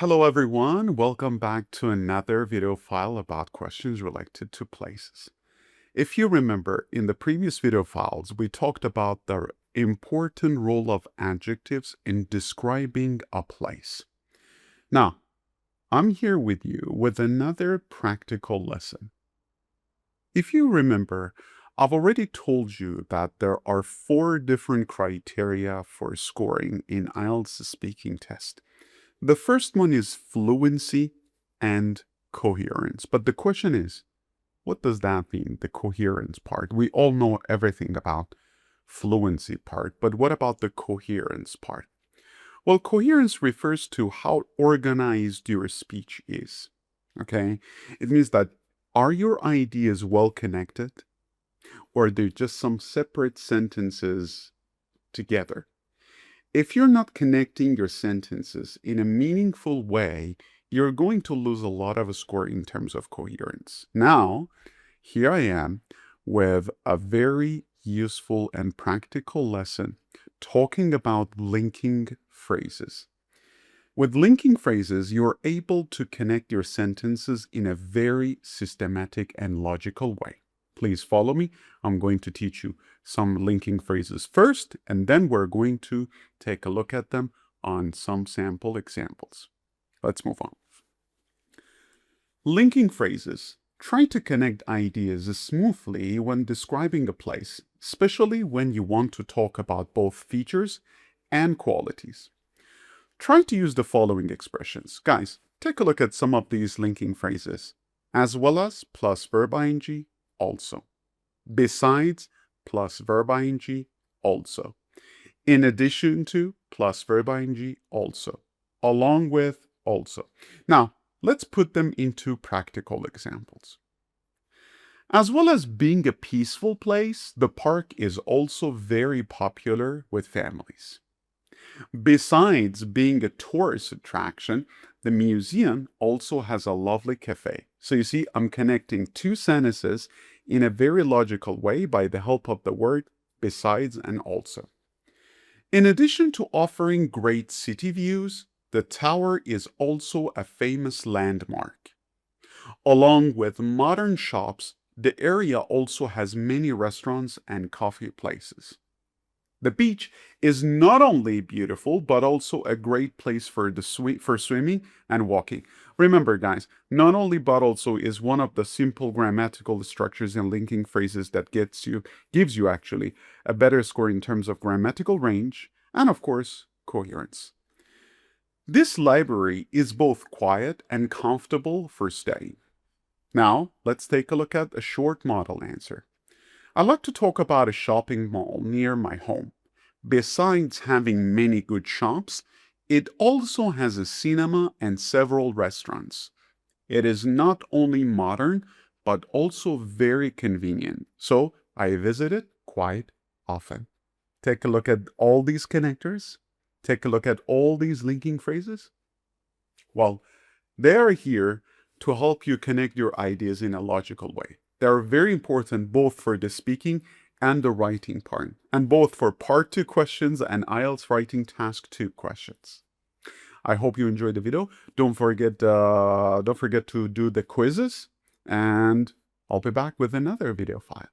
Hello everyone, welcome back to another video file about questions related to places. If you remember, in the previous video files, we talked about the important role of adjectives in describing a place. Now, I'm here with you with another practical lesson. If you remember, I've already told you that there are 4 different criteria for scoring in IELTS speaking test. The first one is fluency and coherence. But the question is, what does that mean, the coherence part? We all know everything about fluency part, but what about the coherence part? Well, coherence refers to how organized your speech is. Okay? It means that are your ideas well connected, or are they just some separate sentences together? If you're not connecting your sentences in a meaningful way, you're going to lose a lot of a score in terms of coherence. Now, here I am with a very useful and practical lesson talking about linking phrases. With linking phrases, you're able to connect your sentences in a very systematic and logical way. Please follow me. I'm going to teach you some linking phrases first, and then we're going to take a look at them on some sample examples. Let's move on. Linking phrases try to connect ideas smoothly when describing a place, especially when you want to talk about both features and qualities. Try to use the following expressions. Guys, take a look at some of these linking phrases. As well as plus verb ing, also. Besides plus verb ing, also. In addition to plus verb ing, also. Along with, also. Now, let's put them into practical examples. As well as being a peaceful place, the park is also very popular with families. Besides being a tourist attraction, the museum also has a lovely cafe. So you see, I'm connecting 2 sentences in a very logical way by the help of the word besides and also. In addition to offering great city views, the tower is also a famous landmark. Along with modern shops, the area also has many restaurants and coffee places. The beach is not only beautiful, but also a great place for swimming and walking. Remember, guys, not only but also is one of the simple grammatical structures and linking phrases that gives you actually a better score in terms of grammatical range and, of course, coherence. This library is both quiet and comfortable for staying. Now, let's take a look at a short model answer. I like to talk about a shopping mall near my home. Besides having many good shops, it also has a cinema and several restaurants. It is not only modern, but also very convenient. So I visit it quite often. Take a look at all these connectors. Take a look at all these linking phrases. Well, they are here to help you connect your ideas in a logical way. They are very important both for the speaking and the writing part, and both for part 2 questions and IELTS writing task 2 questions. I hope you enjoyed the video. Don't forget to do the quizzes, and I'll be back with another video file.